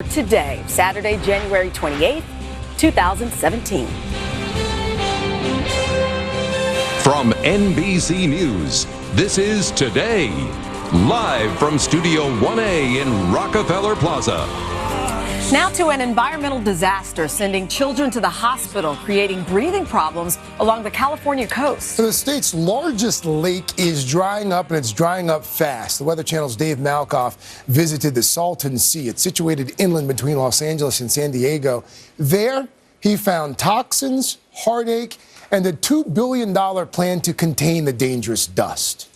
Today, Saturday, January 28th, 2017. From NBC News, this is Today, live from Studio 1A in Rockefeller Plaza. Now to an environmental disaster sending children to the hospital, creating breathing problems along the California coast. The state's largest lake is drying up, and it's drying up fast. The Weather Channel's Dave Malkoff visited the Salton Sea. It's situated inland between Los Angeles and San Diego. There, he found toxins, heartache, and a $2 billion plan to contain the dangerous dust.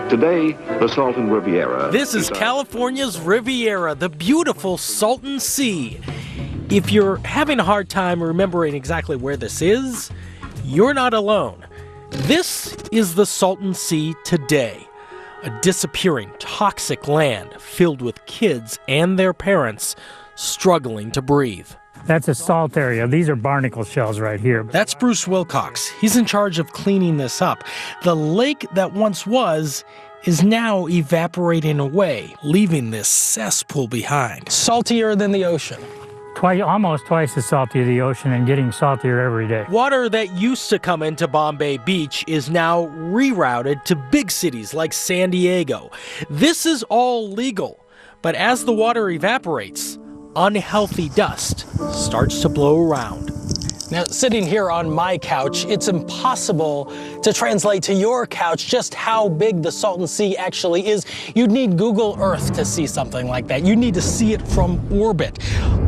Today, the Salton Riviera. This is California's Riviera, the beautiful Salton Sea. If you're having a hard time remembering exactly where this is, you're not alone. This is the Salton Sea today, a disappearing, toxic land filled with kids and their parents struggling to breathe. That's a salt area. These are barnacle shells right here. That's Bruce Wilcox. He's in charge of cleaning this up. The lake that once was is now evaporating away, leaving this cesspool behind. Saltier than the ocean. Almost twice as salty as the ocean, and getting saltier every day. Water that used to come into Bombay Beach is now rerouted to big cities like San Diego. This is all legal, but as the water evaporates, unhealthy dust starts to blow around. Now, sitting here on my couch, it's impossible to translate to your couch just how big the Salton Sea actually is. You'd need Google Earth to see something like that. You need to see it from orbit.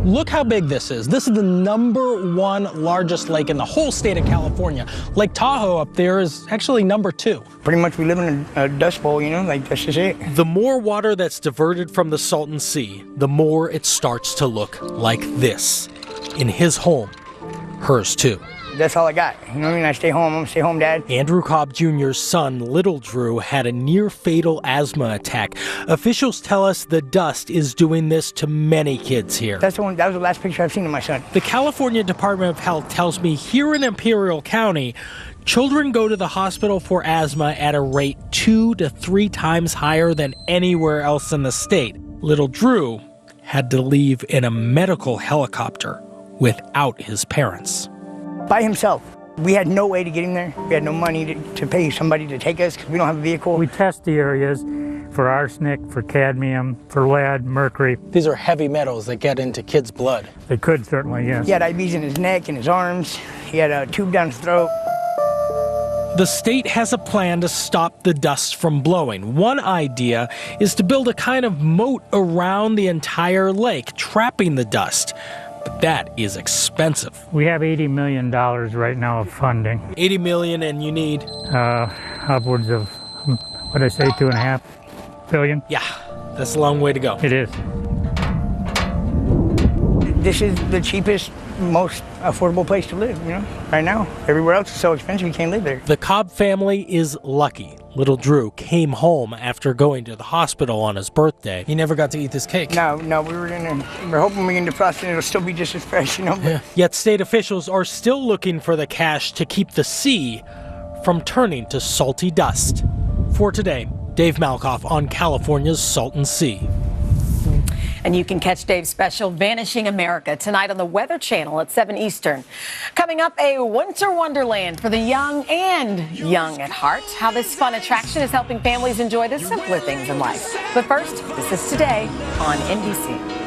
Look how big this is. This is the #1 largest lake in the whole state of California. Lake Tahoe up there is actually #2. Pretty much we live in a dust bowl, you know, like that's just it. The more water that's diverted from the Salton Sea, the more it starts to look like this. In his home, hers too. That's all I got. You know what I mean? I stay home. I'm gonna stay home, Dad. Andrew Cobb Jr.'s son, Little Drew, had a near-fatal asthma attack. Officials tell us the dust is doing this to many kids here. That was the last picture I've seen of my son. The California Department of Health tells me here in Imperial County, children go to the hospital for asthma at a rate 2 to 3 times higher than anywhere else in the state. Little Drew had to leave in a medical helicopter without his parents. By himself. We had no way to get him there. We had no money to pay somebody to take us because we don't have a vehicle. We test the areas for arsenic, for cadmium, for lead, mercury. These are heavy metals that get into kids' blood. They could certainly, yes. He had IVs in his neck and his arms. He had a tube down his throat. The state has a plan to stop the dust from blowing. One idea is to build a kind of moat around the entire lake, trapping the dust. But that is expensive. We have $80 million right now of funding. $80 million, and you need? Upwards of, what did I say, $2.5 billion? Yeah, that's a long way to go. It is. This is the cheapest, most affordable place to live, you know, right now. Everywhere else is so expensive you can't live there. The Cobb family is lucky. Little Drew came home after going to the hospital on his birthday. He never got to eat this cake. No, we're hoping we can defrost it and it'll still be just as fresh, you know. Yeah. Yet state officials are still looking for the cash to keep the sea from turning to salty dust. For Today, Dave Malkoff on California's Salton Sea. And you can catch Dave's special Vanishing America tonight on the Weather Channel at 7 Eastern. Coming up, a winter wonderland for the young and young at heart. How this fun attraction is helping families enjoy the simpler things in life. But first, this is Today on NBC.